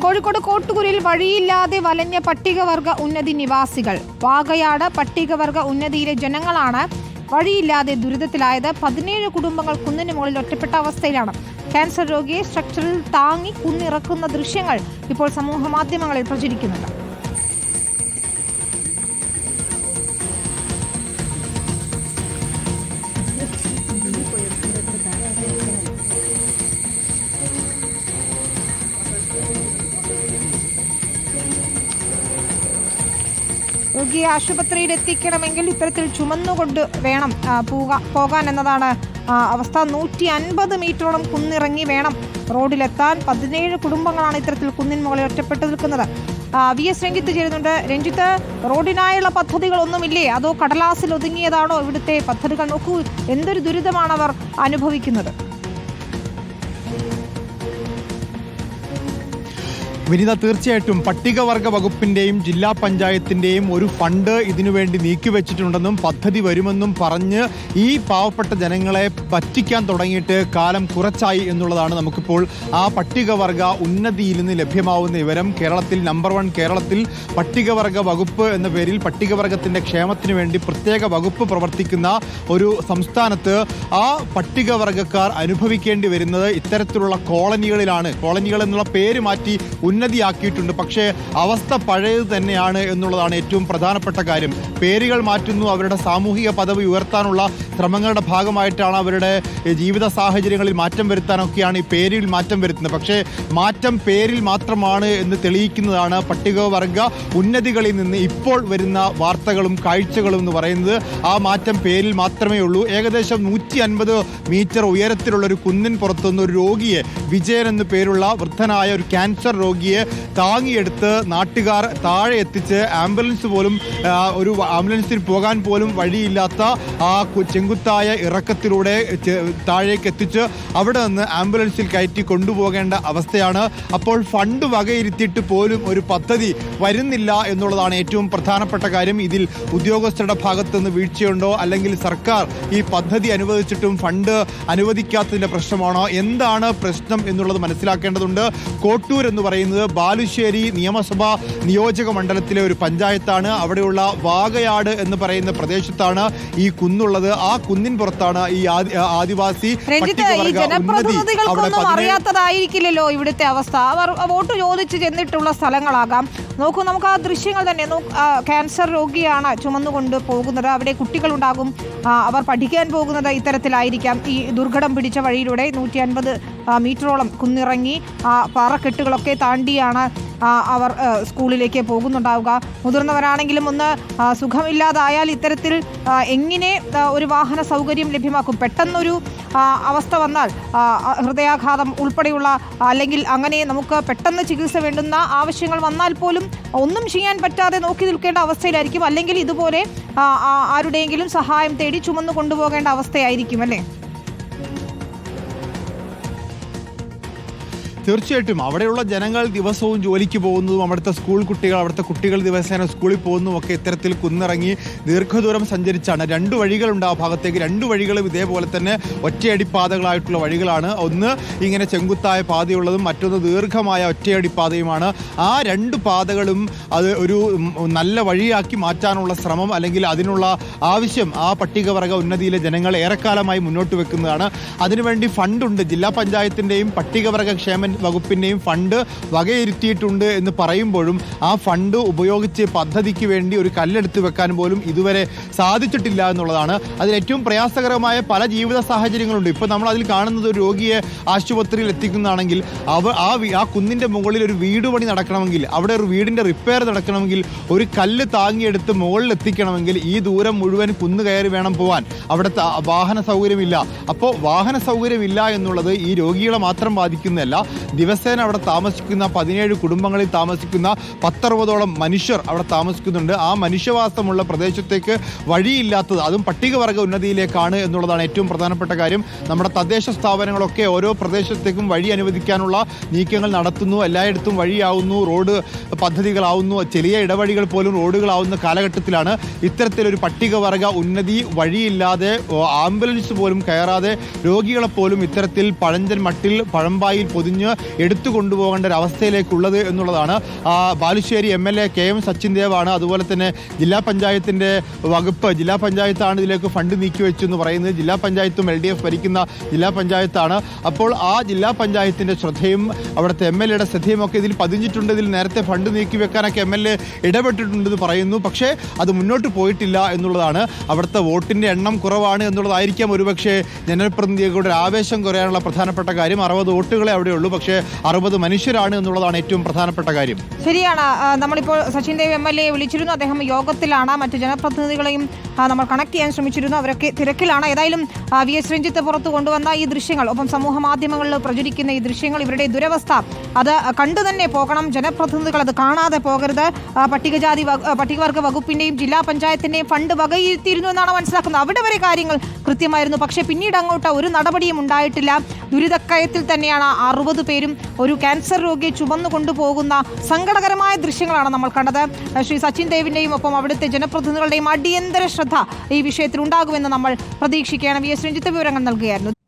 കോഴിക്കോട് കോട്ടുകുരിൽ വഴിയില്ലാതെ വലഞ്ഞ പട്ടികവർഗ ഉന്നതി നിവാസികൾ. വാകയാട് പട്ടികവർഗ ഉന്നതിയിലെ ജനങ്ങളാണ് വഴിയില്ലാതെ ദുരിതത്തിലായത്. 17 കുടുംബങ്ങൾ കുന്നിന് മുകളിൽ ഒറ്റപ്പെട്ട അവസ്ഥയിലാണ്. ക്യാൻസർ രോഗിയെ സ്ട്രക്ചറിൽ താങ്ങി കുന്നിറക്കുന്ന ദൃശ്യങ്ങൾ ഇപ്പോൾ സമൂഹ മാധ്യമങ്ങളിൽ പ്രചരിക്കുന്നുണ്ട്. രോഗിയെ ആശുപത്രിയിൽ എത്തിക്കണമെങ്കിൽ ഇത്തരത്തിൽ ചുമന്നുകൊണ്ട് വേണം പോകാൻ എന്നതാണ് അവസ്ഥ. 150 മീറ്ററോളം കുന്നിറങ്ങി വേണം റോഡിലെത്താൻ. 17 കുടുംബങ്ങളാണ് ഇത്തരത്തിൽ കുന്നിൻ മുകളിൽ ഒറ്റപ്പെട്ടു നിൽക്കുന്നത്. VS രഞ്ജിത്ത് ചേരുന്നുണ്ട്. രഞ്ജിത്ത്, റോഡിനായുള്ള പദ്ധതികളൊന്നുമില്ലേ, അതോ കടലാസിൽ ഒതുങ്ങിയതാണോ ഇവിടുത്തെ പദ്ധതികൾ? നോക്കൂ, എന്തൊരു ദുരിതമാണ് അവർ അനുഭവിക്കുന്നത്. വിനിത, തീർച്ചയായിട്ടും പട്ടികവർഗ വകുപ്പിന്റെയും ജില്ലാ പഞ്ചായത്തിന്റെയും ഒരു ഫണ്ട് ഇതിനുവേണ്ടി നീക്കിവെച്ചിട്ടുണ്ടെന്നും പദ്ധതി വരുമെന്നും പറഞ്ഞ് ഈ പാവപ്പെട്ട ജനങ്ങളെ പറ്റിക്കാൻ തുടങ്ങിയിട്ട് കാലം കുറച്ചായി എന്നുള്ളതാണ് നമുക്കിപ്പോൾ ആ പട്ടികവർഗ ഉന്നതിയിൽ നിന്ന് ലഭ്യമാവുന്ന വിവരം. കേരളത്തിൽ നമ്പർ 1 കേരളത്തിൽ പട്ടികവർഗ വകുപ്പ് എന്ന പേരിൽ പട്ടികവർഗത്തിന്റെ ക്ഷേമത്തിന് വേണ്ടി പ്രത്യേക വകുപ്പ് പ്രവർത്തിക്കുന്ന ഒരു സംസ്ഥാനത്ത് ആ പട്ടികവർഗക്കാർ അനുഭവിക്കേണ്ടി വരുന്നത് ഇത്തരത്തിലുള്ള കോളനികളിലാണ്. കോളനികൾ എന്നുള്ള പേര് മാറ്റി ഉന്നതിയാക്കിയിട്ടുണ്ട്. പക്ഷേ അവസ്ഥ പഴയത് തന്നെയാണ് എന്നുള്ളതാണ് ഏറ്റവും പ്രധാനപ്പെട്ട കാര്യം. പേരുകൾ മാറ്റുന്നു, അവരുടെ സാമൂഹിക പദവി ഉയർത്താനുള്ള ശ്രമങ്ങളുടെ ഭാഗമായിട്ടാണ് അവരുടെ ജീവിത സാഹചര്യങ്ങളിൽ മാറ്റം വരുത്താനൊക്കെയാണ് ഈ പേരിൽ മാറ്റം വരുത്തുന്നത്. പക്ഷേ മാറ്റം പേരിൽ മാത്രമാണ് എന്ന് തെളിയിക്കുന്നതാണ് പട്ടികവർഗ ഉന്നതികളിൽ നിന്ന് ഇപ്പോൾ വരുന്ന വാർത്തകളും കാഴ്ചകളും എന്ന് പറയുന്നത്. ആ മാറ്റം പേരിൽ മാത്രമേ ഉള്ളൂ. ഏകദേശം 150 മീറ്റർ ഉയരത്തിലുള്ളൊരു കുന്നിൻ പുറത്തുനിന്ന് ഒരു രോഗിയെ, വിജയൻ എന്നു പേരുള്ള വൃദ്ധനായ ഒരു ക്യാൻസർ രോഗിയെ താങ്ങിയെടുത്ത് നാട്ടുകാർ താഴെ എത്തിച്ച് ആംബുലൻസിൽ പോകാൻ പോലും വഴിയില്ലാത്ത ആ ചെങ്കുത്തായ ഇറക്കത്തിലൂടെ താഴേക്ക് എത്തിച്ച് അവിടെ നിന്ന് ആംബുലൻസിൽ കയറ്റി കൊണ്ടുപോകേണ്ട അവസ്ഥയാണ്. അപ്പോൾ ഫണ്ട് വകയിരുത്തിയിട്ട് പോലും ഒരു പദ്ധതി വരുന്നില്ല എന്നുള്ളതാണ് ഏറ്റവും പ്രധാനപ്പെട്ട കാര്യം. ഇതിൽ ഉദ്യോഗസ്ഥരുടെ ഭാഗത്തു നിന്ന് വീഴ്ചയുണ്ടോ, അല്ലെങ്കിൽ സർക്കാർ ഈ പദ്ധതി അനുവദിച്ചിട്ടും ഫണ്ട് അനുവദിക്കാത്തതിന്റെ പ്രശ്നമാണോ, എന്താണ് പ്രശ്നം എന്നുള്ളത് മനസ്സിലാക്കേണ്ടതുണ്ട്. കോട്ടൂർ എന്ന് പറയുന്നത് ബാലുശ്ശേരി നിയമസഭാ നിയോജക മണ്ഡലത്തിലെ ഒരു പഞ്ചായത്താണ്. അവിടെയുള്ള വാകയാട് എന്ന് പറയുന്ന പ്രദേശത്താണ് ഈ കുന്നുള്ളത്. ആ കുന്നിൻ പുറത്താണ് ഈ ആദിവാസി ജനപ്രതിനിധികൾക്കൊന്നും അറിയാത്തതായിരിക്കില്ലല്ലോ ഇവിടുത്തെ അവസ്ഥ. അവർ വോട്ട് ചോദിച്ച് ചെന്നിട്ടുള്ള സ്ഥലങ്ങളാകാം. നോക്കൂ, നമുക്ക് ആ ദൃശ്യങ്ങൾ തന്നെ ക്യാൻസർ രോഗിയാണ് ചുമന്നുകൊണ്ട് പോകുന്നത്. അവിടെ കുട്ടികളുണ്ടാകും, അവർ പഠിക്കാൻ പോകുന്നത് ഇത്തരത്തിലായിരിക്കാം. ഈ ദുർഘടം പിടിച്ച വഴിയിലൂടെ 150 മീറ്ററോളം കുന്നിറങ്ങി പാറക്കെട്ടുകളൊക്കെ താണ്ടിയാണ് അവർ സ്കൂളിലേക്ക് പോകുന്നുണ്ടാവുക. മുതിർന്നവരാണെങ്കിലും ഒന്ന് സുഖമില്ലാതായാൽ ഇത്തരത്തിൽ എങ്ങനെ ഒരു വാഹന സൗകര്യം ലഭ്യമാക്കും? പെട്ടെന്നൊരു അവസ്ഥ വന്നാൽ ഹൃദയാഘാതം ഉൾപ്പെടെയുള്ള, അല്ലെങ്കിൽ അങ്ങനെ നമുക്ക് പെട്ടെന്ന് ചികിത്സ വേണ്ടുന്ന ആവശ്യങ്ങൾ വന്നാൽ പോലും ഒന്നും ചെയ്യാൻ പറ്റാതെ നോക്കി നിൽക്കേണ്ട അവസ്ഥയിലായിരിക്കും. അല്ലെങ്കിൽ ഇതുപോലെ ആരുടെയെങ്കിലും സഹായം തേടി ചുമന്നു കൊണ്ടുപോകേണ്ട അവസ്ഥയായിരിക്കും, അല്ലേ? തീർച്ചയായിട്ടും അവിടെയുള്ള ജനങ്ങൾ ദിവസവും ജോലിക്ക് പോകുന്നതും അവിടുത്തെ അവിടുത്തെ കുട്ടികൾ ദിവസേന സ്കൂളിൽ പോകുന്നതും ഒക്കെ ഇത്തരത്തിൽ കുന്നിറങ്ങി ദീർഘദൂരം സഞ്ചരിച്ചാണ്. 2 വഴികളുണ്ട് ആ ഭാഗത്തേക്ക്. 2 വഴികളും ഇതേപോലെ തന്നെ ഒറ്റയടിപ്പാതകളായിട്ടുള്ള വഴികളാണ്. ഒന്ന് ഇങ്ങനെ ചെങ്കുത്തായ പാതയുള്ളതും മറ്റൊന്ന് ദീർഘമായ ഒറ്റയടിപ്പാതയുമാണ്. ആ 2 പാതകളും അത് ഒരു നല്ല വഴിയാക്കി മാറ്റാനുള്ള ശ്രമം, അല്ലെങ്കിൽ അതിനുള്ള ആവശ്യം ആ പട്ടികവർഗ ഉന്നതിയിലെ ജനങ്ങൾ ഏറെക്കാലമായി മുന്നോട്ട് വെക്കുന്നതാണ്. അതിനുവേണ്ടി ഫണ്ടുണ്ട്. ജില്ലാ പഞ്ചായത്തിൻ്റെയും പട്ടികവർഗ ക്ഷേമ വകുപ്പിന്റെയും ഫണ്ട് വകയിരുത്തിയിട്ടുണ്ട് എന്ന് പറയുമ്പോഴും ആ ഫണ്ട് ഉപയോഗിച്ച് പദ്ധതിക്ക് വേണ്ടി ഒരു കല്ലെടുത്ത് വെക്കാൻ പോലും ഇതുവരെ സാധിച്ചിട്ടില്ല എന്നുള്ളതാണ്. അതിൽ ഏറ്റവും പ്രയാസകരമായ പല ജീവിത സാഹചര്യങ്ങളുണ്ട്. ഇപ്പോൾ നമ്മൾ അതിൽ കാണുന്നത് ഒരു രോഗിയെ ആശുപത്രിയിൽ എത്തിക്കുന്നതാണെങ്കിൽ ആ കുന്നിന്റെ മുകളിൽ ഒരു വീട് പണി നടക്കണമെങ്കിൽ, അവിടെ ഒരു വീടിന്റെ റിപ്പയർ നടക്കണമെങ്കിൽ, ഒരു കല്ല് താങ്ങിയെടുത്ത് മുകളിൽ എത്തിക്കണമെങ്കിൽ ഈ ദൂരം മുഴുവൻ കുന്ന് കയറി വേണം പോവാൻ. അവിടുത്തെ വാഹന സൗകര്യമില്ല. അപ്പോൾ വാഹന സൗകര്യമില്ല എന്നുള്ളത് ഈ രോഗികളെ മാത്രം ബാധിക്കുന്നതല്ല. ദിവസേന അവിടെ താമസിക്കുന്ന 17 കുടുംബങ്ങളിൽ താമസിക്കുന്ന 10-60ഓളം മനുഷ്യർ അവിടെ താമസിക്കുന്നുണ്ട്. ആ മനുഷ്യവാസമുള്ള പ്രദേശത്തേക്ക് വഴിയില്ലാത്തത്, അതും പട്ടികവർഗ ഉന്നതിയിലേക്കാണ് എന്നുള്ളതാണ് ഏറ്റവും പ്രധാനപ്പെട്ട കാര്യം. നമ്മുടെ തദ്ദേശ സ്ഥാപനങ്ങളൊക്കെ ഓരോ പ്രദേശത്തേക്കും വഴി അനുവദിക്കാനുള്ള നീക്കങ്ങൾ നടത്തുന്നു. എല്ലായിടത്തും വഴിയാവുന്നു, റോഡ് പദ്ധതികളാവുന്നു, ചെറിയ ഇടവഴികൾ പോലും റോഡുകളാവുന്ന കാലഘട്ടത്തിലാണ് ഇത്തരത്തിലൊരു പട്ടികവർഗ ഉന്നതി വഴിയില്ലാതെ, ആംബുലൻസ് പോലും കയറാതെ രോഗികളെപ്പോലും ഇത്തരത്തിൽ പഴഞ്ചൻ മട്ടിൽ പഴമ്പായിൽ പൊതിഞ്ഞ് എടുത്തു കൊണ്ടുപോകേണ്ട ഒരു അവസ്ഥയിലേക്കുള്ളത് എന്നുള്ളതാണ്. ബാലുശ്ശേരി MLA KM സച്ചിൻ ദേവാണ്, അതുപോലെ തന്നെ ജില്ലാ പഞ്ചായത്തിൻ്റെ വകുപ്പ്, ജില്ലാ പഞ്ചായത്താണ് ഇതിലേക്ക് ഫണ്ട് നീക്കിവെച്ചു എന്ന് പറയുന്നത്. ജില്ലാ പഞ്ചായത്തും LDF ഭരിക്കുന്ന ജില്ലാ പഞ്ചായത്താണ്. അപ്പോൾ ആ ജില്ലാ പഞ്ചായത്തിൻ്റെ ശ്രദ്ധയും അവിടുത്തെ MLAയുടെ ശ്രദ്ധയും ഒക്കെ ഇതിൽ പതിഞ്ഞിട്ടുണ്ട്. ഇതിൽ നേരത്തെ ഫണ്ട് നീക്കി വെക്കാനൊക്കെ MLA ഇടപെട്ടിട്ടുണ്ടെന്ന് പറയുന്നു. പക്ഷേ അത് മുന്നോട്ട് പോയിട്ടില്ല എന്നുള്ളതാണ്. അവിടുത്തെ വോട്ടിൻ്റെ എണ്ണം കുറവാണ് എന്നുള്ളതായിരിക്കാം ഒരുപക്ഷെ ജനപ്രതിനിധികളുടെ ആവേശം കുറയാനുള്ള പ്രധാനപ്പെട്ട കാര്യം. 60 വോട്ടുകളെ അവിടെയുള്ളൂ, പക്ഷേ 60 മനുഷ്യരാണ് എന്നുള്ളതാണ് ഏറ്റവും പ്രധാനപ്പെട്ട കാര്യം. ശരിയാണ്. നമ്മളിപ്പോൾ സച്ചിൻ ദേവ് MLA വിളിച്ചിരുന്നു, അദ്ദേഹം യോഗത്തിലാണ്. മറ്റ് ജനപ്രതിനിധികളെയും നമ്മൾ കണക്ട് ചെയ്യാൻ ശ്രമിച്ചിരുന്നു, അവരൊക്കെ തിരക്കിലാണ്. ഏതായാലും VS രഞ്ജിത്ത് പുറത്തു കൊണ്ടുവന്ന ഈ ദൃശ്യങ്ങൾ, ഒപ്പം സമൂഹ മാധ്യമങ്ങളിൽ പ്രചരിക്കുന്ന ഈ ദൃശ്യങ്ങൾ, ഇവരുടെ ദുരവസ്ഥ അത് കണ്ടു തന്നെ പോകണം. ജനപ്രതിനിധികൾ അത് കാണാതെ പോകരുത്. പട്ടികവർഗ വകുപ്പിന്റെയും ജില്ലാ പഞ്ചായത്തിന്റെയും ഫണ്ട് വകയിരുത്തിയിരുന്നു എന്നാണ് മനസ്സിലാക്കുന്നത്. അവിടെ വരെ കാര്യങ്ങൾ കൃത്യമായിരുന്നു. പക്ഷേ പിന്നീട് അങ്ങോട്ട് ഒരു നടപടിയും ഉണ്ടായിട്ടില്ല. ദുരിതക്കയത്തിൽ തന്നെയാണ് 60 പേരും ഒരു ക്യാൻസർ രോഗിയെ ചുമന്നു കൊണ്ടുപോകുന്ന സങ്കടകരമായ ദൃശ്യങ്ങളാണ് നമ്മൾ കണ്ടത്. ശ്രീ സച്ചിൻ ദേവിന്റെയും ഒപ്പം അവിടുത്തെ ജനപ്രതിനിധികളുടെയും അടിയന്തര ശ്രദ്ധ ഈ വിഷയത്തിൽ ഉണ്ടാകുമെന്ന് നമ്മൾ പ്രതീക്ഷിക്കുകയാണ്. VS രഞ്ജിത്ത് വിവരങ്ങൾ നൽകുകയായിരുന്നു.